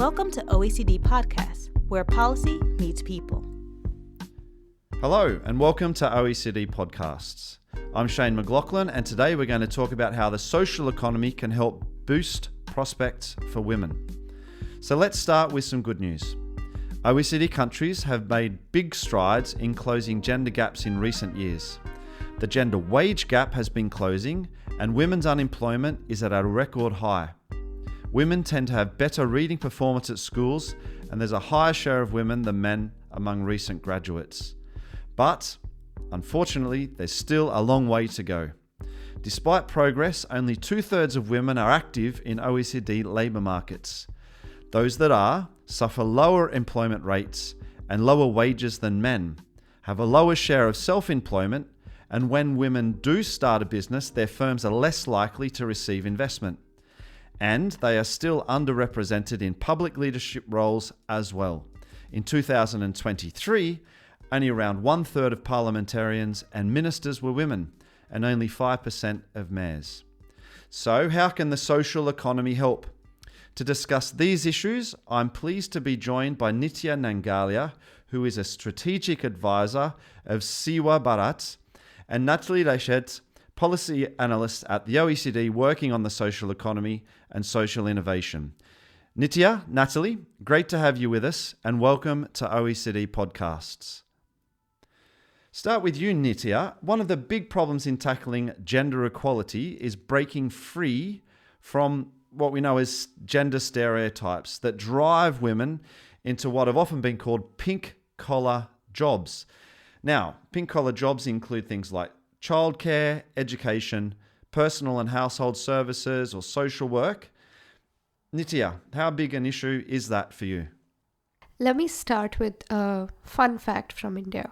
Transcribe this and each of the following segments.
Welcome to OECD Podcast, where policy meets people. Hello, and welcome to OECD Podcasts. I'm Shayne Maclachlan, and today we're going to talk about how the social economy can help boost prospects for women. So let's start with some good news. OECD countries have made big strides in closing gender gaps in recent years. The gender wage gap has been closing, and women's unemployment is at a record high. Women tend to have better reading performance at schools, and there's a higher share of women than men among recent graduates. But, unfortunately, there's still a long way to go. Despite progress, only 2/3 of women are active in OECD labour markets. Those that are suffer lower employment rates and lower wages than men, have a lower share of self-employment, and when women do start a business, their firms are less likely to receive investment. And they are still underrepresented in public leadership roles as well. In 2023, only around 1/3 of parliamentarians and ministers were women, and only 5% of mayors. So how can the social economy help? To discuss these issues, I'm pleased to be joined by Nitya Nangalia, who is a strategic advisor of SEWA Bharat, and Natalie, Laechelt, policy analyst at the OECD working on the social economy and social innovation. Nitya, Natalie, great to have you with us, and welcome to OECD Podcasts. Start with you, Nitya. One of the big problems in tackling gender equality is breaking free from what we know as gender stereotypes that drive women into what have often been called pink-collar jobs. Now, pink-collar jobs include things like childcare, education, personal and household services, or social work. Nitya, how big an issue is that for you? Let me start with a fun fact from India.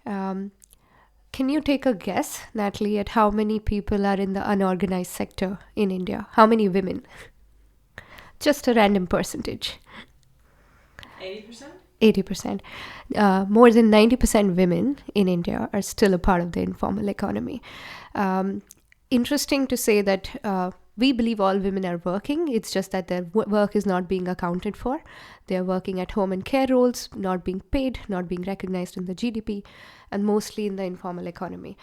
Can you take a guess, Natalie, at how many people are in the unorganized sector in India? How many women? Just a random percentage. 80%? 80%. More than 90% women in India are still a part of the informal economy. Interesting to say that we believe all women are working. It's just that their work is not being accounted for. They're working at home and care roles, not being paid, not being recognized in the GDP, and mostly in the informal economy.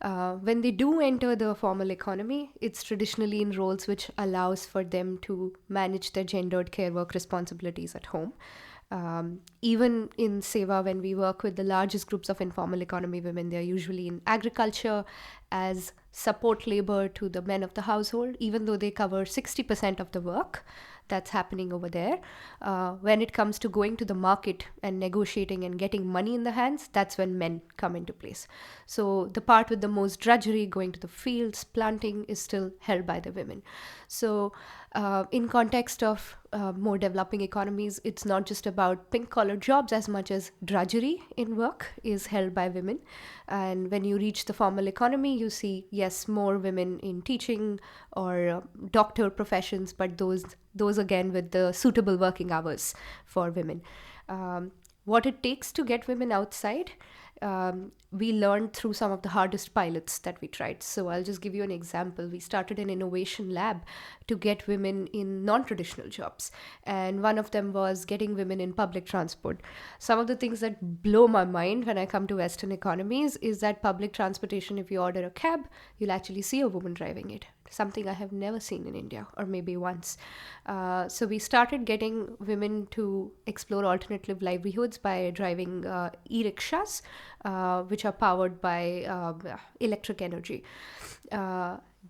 When they do enter the formal economy, it's traditionally in roles which allows for them to manage their gendered care work responsibilities at home. Even in SEWA, when we work with the largest groups of informal economy women, they're usually in agriculture as support labor to the men of the household, even though they cover 60% of the work that's happening over there. When it comes to going to the market and negotiating and getting money in the hands, that's when men come into place. So the part with the most drudgery, going to the fields, planting, is still held by the women. So in context of more developing economies, it's not just about pink-collar jobs as much as drudgery in work is held by women. And when you reach the formal economy, you see, yes, more women in teaching or doctor professions, but those again with the suitable working hours for women. What it takes to get women outside, we learned through some of the hardest pilots that we tried. So I'll just give you an example. We started an innovation lab to get women in non-traditional jobs. And one of them was getting women in public transport. Some of the things that blow my mind when I come to Western economies is that public transportation, if you order a cab, you'll actually see a woman driving it. Something I have never seen in India, or maybe once. So we started getting women to explore alternative livelihoods by driving e-rickshaws, which are powered by electric energy.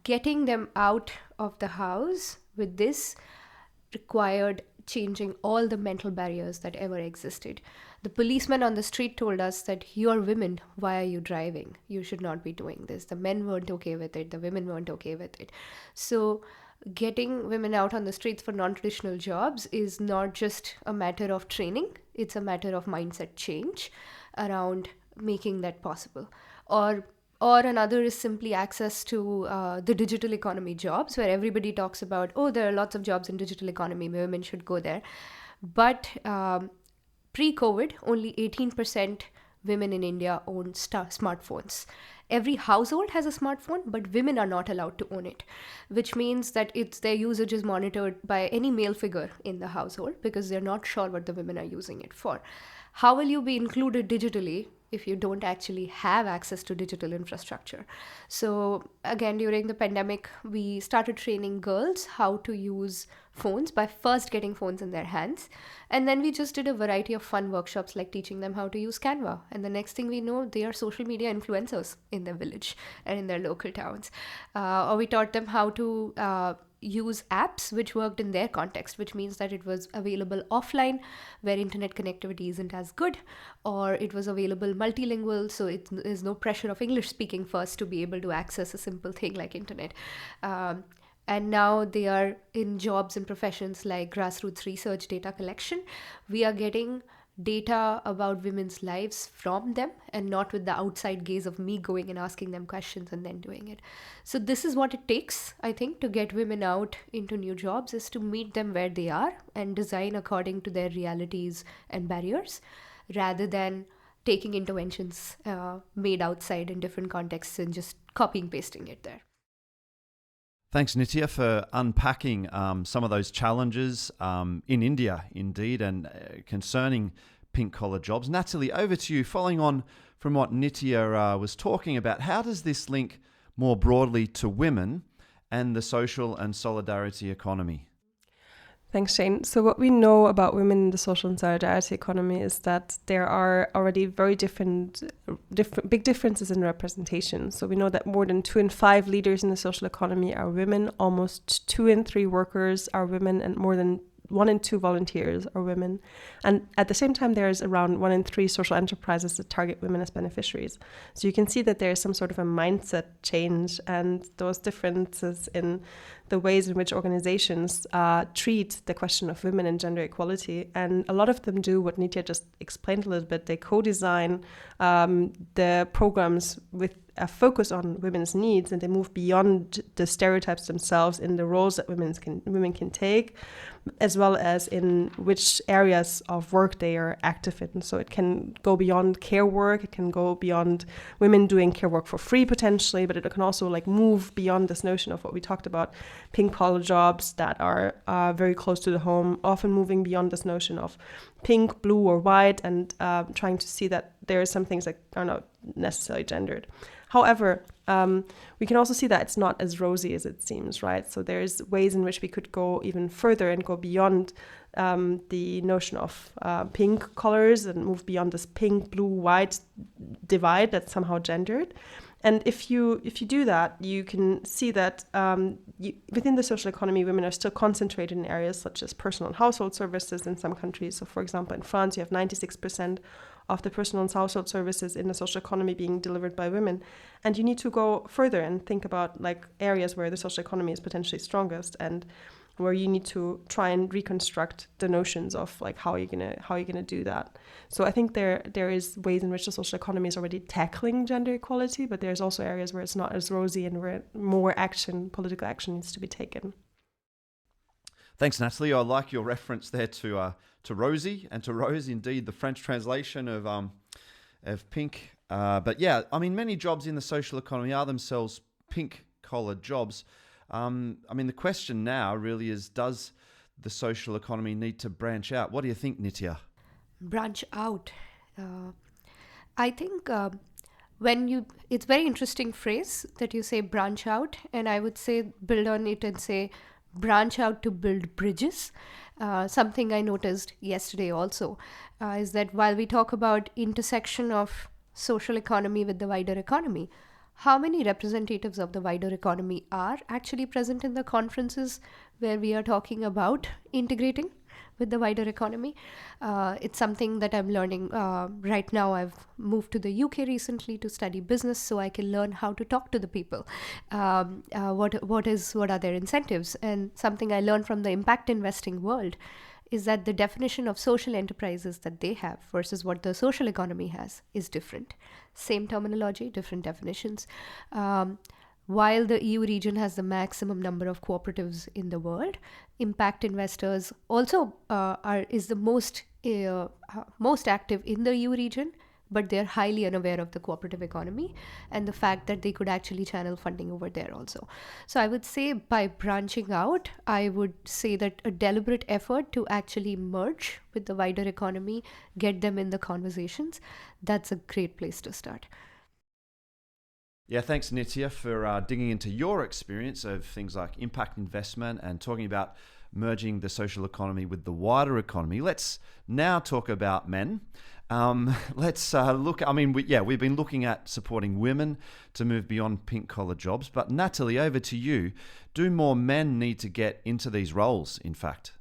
Getting them out of the house with this required changing all the mental barriers that ever existed. The policeman on the street told us that you're women, why are you driving? You should not be doing this. The men weren't okay with it. The women weren't okay with it. So getting women out on the streets for non-traditional jobs is not just a matter of training. It's a matter of mindset change around making that possible. Or another is simply access to the digital economy jobs, where everybody talks about, oh, there are lots of jobs in digital economy, women should go there. But pre-COVID, only 18% women in India own smartphones. Every household has a smartphone, but women are not allowed to own it, which means that their usage is monitored by any male figure in the household because they're not sure what the women are using it for. How will you be included digitally if you don't actually have access to digital infrastructure? So again, during the pandemic, we started training girls how to use phones by first getting phones in their hands. And then we just did a variety of fun workshops like teaching them how to use Canva. And the next thing we know, they are social media influencers in their village and in their local towns. Or we taught them how to use apps which worked in their context, which means that it was available offline where internet connectivity isn't as good, or it was available multilingual, so there's no pressure of English speaking first to be able to access a simple thing like internet. And now they are in jobs and professions like grassroots research, data collection. We are getting data about women's lives from them and not with the outside gaze of me going and asking them questions and then doing it. So this is what it takes, I think, to get women out into new jobs, is to meet them where they are and design according to their realities and barriers, rather than taking interventions made outside in different contexts and just copying pasting it there. Thanks, Nitya, for unpacking some of those challenges in India, indeed, and concerning pink-collar jobs. Natalie, over to you. Following on from what Nitya was talking about, how does this link more broadly to women and the social and solidarity economy? Thanks, Shayne. So what we know about women in the social and solidarity economy is that there are already very different big differences in representation. So we know that more than 2 in 5 leaders in the social economy are women, almost 2 in 3 workers are women, and more than 1 in 2 volunteers are women. And at the same time, there's around 1 in 3 social enterprises that target women as beneficiaries. So you can see that there is some sort of a mindset change, and those differences in the ways in which organizations treat the question of women and gender equality. And a lot of them do what Nitya just explained a little bit. They co-design the programs with a focus on women's needs, and they move beyond the stereotypes themselves in the roles that women can take, as well as in which areas of work they are active in. So it can go beyond care work, it can go beyond women doing care work for free potentially, but it can also move beyond this notion of what we talked about, pink-collar jobs that are very close to the home, often moving beyond this notion of pink, blue, or white, and trying to see that there are some things that are not necessarily gendered. However, we can also see that it's not as rosy as it seems, right? So there's ways in which we could go even further and go beyond the notion of pink colors and move beyond this pink, blue, white divide that's somehow gendered. And if you do that, you can see that within the social economy, women are still concentrated in areas such as personal and household services in some countries. So, for example, in France, you have 96% of the personal and household services in the social economy being delivered by women. And you need to go further and think about areas where the social economy is potentially strongest, and where you need to try and reconstruct the notions of how you're gonna do that. So I think there is ways in which the social economy is already tackling gender equality, but there's also areas where it's not as rosy and where more political action needs to be taken. Thanks, Natalie. I like your reference there to rosy and to rose, indeed, the French translation of pink. But yeah, I mean, many jobs in the social economy are themselves pink-collar jobs. The question now really is, does the social economy need to branch out? What do you think, Nitya? Branch out. I think it's very interesting phrase that you say, branch out, and I would say build on it and say branch out to build bridges. Something I noticed yesterday also is that while we talk about intersection of social economy with the wider economy, how many representatives of the wider economy are actually present in the conferences where we are talking about integrating with the wider economy? It's something that I'm learning right now. I've moved to the UK recently to study business, so I can learn how to talk to the people. What are their incentives? And something I learned from the impact investing world is that the definition of social enterprises that they have versus what the social economy has is different. Same terminology, different definitions. While the EU region has the maximum number of cooperatives in the world, impact investors also is the most active in the EU region. but they're highly unaware of the cooperative economy and the fact that they could actually channel funding over there also. So I would say by branching out, I would say that a deliberate effort to actually merge with the wider economy, get them in the conversations, that's a great place to start. Yeah, thanks, Nitya, for digging into your experience of things like impact investment and talking about merging the social economy with the wider economy. Let's now talk about men. Let's look. We've been looking at supporting women to move beyond pink-collar jobs. But Natalie, over to you. Do more men need to get into these roles, in fact?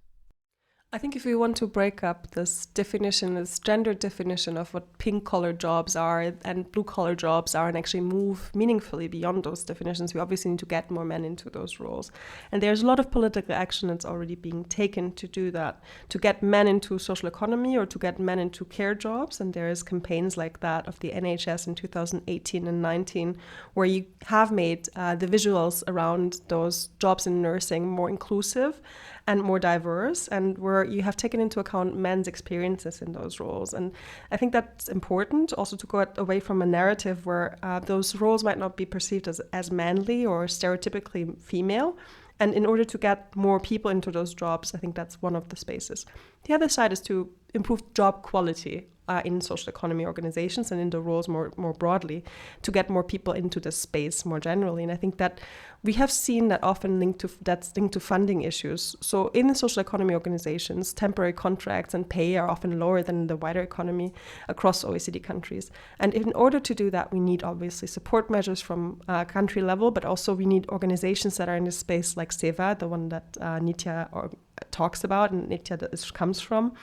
I think if we want to break up this definition, this gender definition of what pink-collar jobs are and blue-collar jobs are, and actually move meaningfully beyond those definitions, we obviously need to get more men into those roles. And there's a lot of political action that's already being taken to do that, to get men into social economy or to get men into care jobs. And there is campaigns like that of the NHS in 2018 and 19, where you have made the visuals around those jobs in nursing more inclusive and more diverse, and where you have taken into account men's experiences in those roles. And I think that's important also to go away from a narrative where those roles might not be perceived as manly or stereotypically female. And in order to get more people into those jobs, I think that's one of the spaces. The other side is to improve job quality in social economy organizations and in the roles more broadly, to get more people into the space more generally. And I think that we have seen that often linked to funding issues. So in the social economy organizations, temporary contracts and pay are often lower than in the wider economy across OECD countries. And in order to do that, we need obviously support measures from country level, but also we need organizations that are in this space like SEWA, the one that Nitya talks about and Nitya comes from,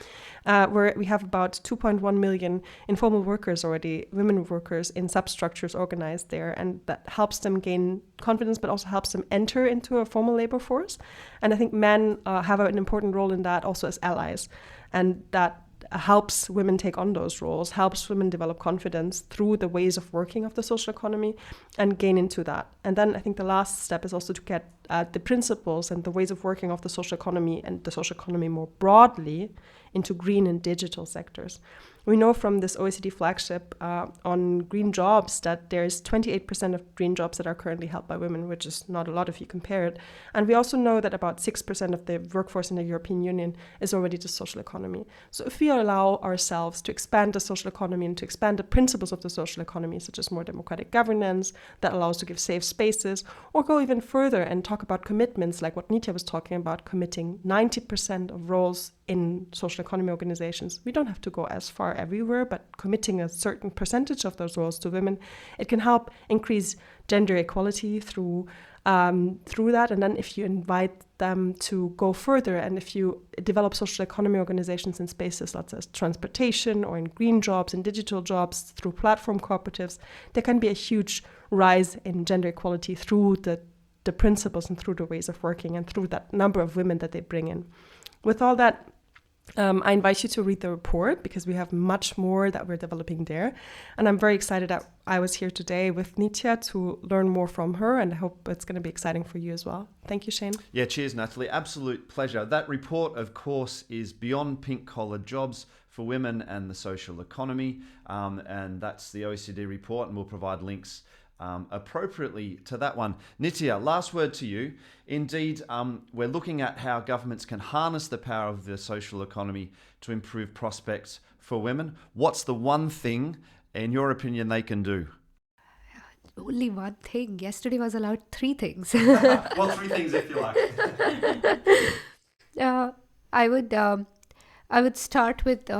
where we have about 2.1 million informal workers already, women workers in substructures organized there, and that helps them gain confidence but also helps them enter into a formal labor force. And I think men have an important role in that also as allies, and that helps women take on those roles, helps women develop confidence through the ways of working of the social economy and gain into that. And then I think the last step is also to get the principles and the ways of working of the social economy and the social economy more broadly into green and digital sectors. We know from this OECD flagship on green jobs that there's 28% of green jobs that are currently held by women, which is not a lot if you compare it. And we also know that about 6% of the workforce in the European Union is already the social economy. So if we allow ourselves to expand the social economy and to expand the principles of the social economy, such as more democratic governance that allows to give safe spaces, or go even further and talk about commitments like what Nitya was talking about, committing 90% of roles in social economy organizations. We don't have to go as far everywhere, but committing a certain percentage of those roles to women, it can help increase gender equality through that. And then if you invite them to go further, and if you develop social economy organizations in spaces such as transportation or in green jobs and digital jobs through platform cooperatives, there can be a huge rise in gender equality through the principles and through the ways of working and through that number of women that they bring in. With all that, I invite you to read the report because we have much more that we're developing there. And I'm very excited that I was here today with Nitya to learn more from her, and I hope it's going to be exciting for you as well. Thank you, Shayne. Yeah, cheers, Natalie. Absolute pleasure. That report, of course, is Beyond Pink-Collar Jobs for Women and the Social Economy. And that's the OECD report, and we'll provide links appropriately to that one. Nitya, last word to you. Indeed, we're looking at how governments can harness the power of the social economy to improve prospects for women. What's the one thing, in your opinion, they can do? Only one thing. Yesterday was allowed 3 things. Well, 3 things if you like. I would start with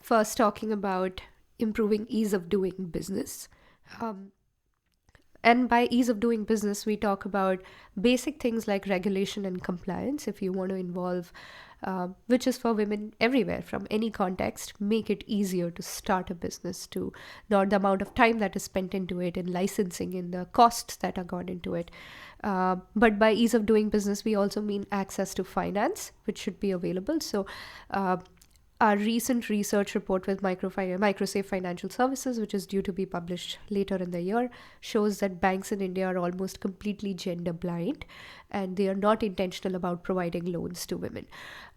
first talking about improving ease of doing business. And by ease of doing business, we talk about basic things like regulation and compliance. If you want to involve, which is for women everywhere from any context, make it easier to start a business, to not the amount of time that is spent into it, in licensing, in the costs that are gone into it. But by ease of doing business, we also mean access to finance, which should be available. So our recent research report with Microsafe Financial Services, which is due to be published later in the year, shows that banks in India are almost completely gender blind, and they are not intentional about providing loans to women.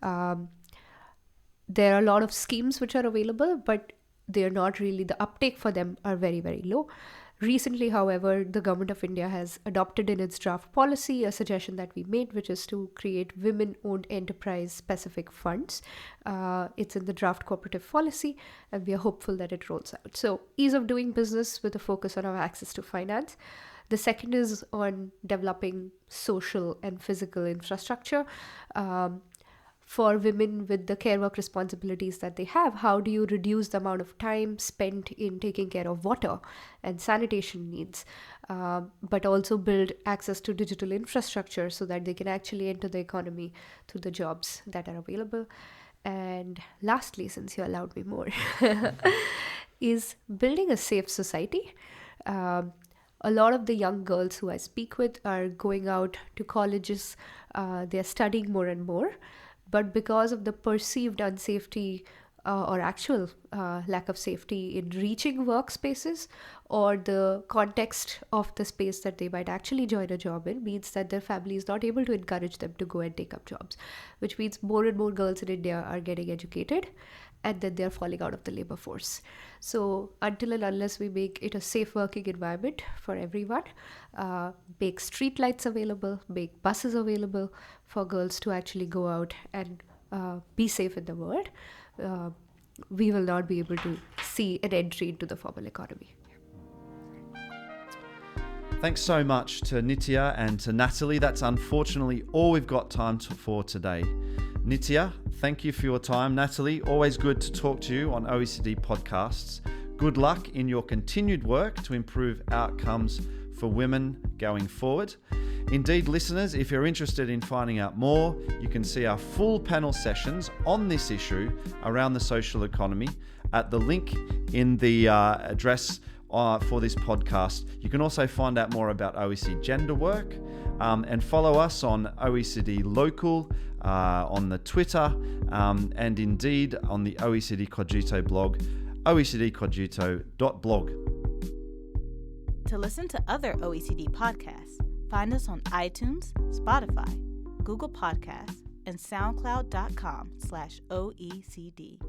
There are a lot of schemes which are available, but they're not really, the uptake for them are very, very low. Recently, however, the government of India has adopted in its draft policy a suggestion that we made, which is to create women-owned enterprise-specific funds. It's in the draft cooperative policy, and we are hopeful that it rolls out. So, ease of doing business with a focus on our access to finance. The second is on developing social and physical infrastructure. For women with the care work responsibilities that they have, how do you reduce the amount of time spent in taking care of water and sanitation needs, but also build access to digital infrastructure so that they can actually enter the economy through the jobs that are available. And lastly, since you allowed me more, is building a safe society. A lot of the young girls who I speak with are going out to colleges, they're studying more and more. But because of the perceived unsafety or actual lack of safety in reaching workspaces, or the context of the space that they might actually join a job in, means that their family is not able to encourage them to go and take up jobs, which means more and more girls in India are getting educated and then they're falling out of the labor force. So until and unless we make it a safe working environment for everyone, make street lights available, make buses available for girls to actually go out and be safe in the world, we will not be able to see an entry into the formal economy. Thanks so much to Nitya and to Natalie. That's unfortunately all we've got time for today. Nitya, thank you for your time. Natalie, always good to talk to you on OECD podcasts. Good luck in your continued work to improve outcomes for women going forward. Indeed, listeners, if you're interested in finding out more, you can see our full panel sessions on this issue around the social economy at the link in the address for this podcast. You can also find out more about OECD gender work and follow us on OECD Local on the Twitter and indeed on the OECD Cogito blog, oecdcogito.blog. To listen to other OECD podcasts, find us on iTunes, Spotify, Google Podcasts, and SoundCloud.com/OECD.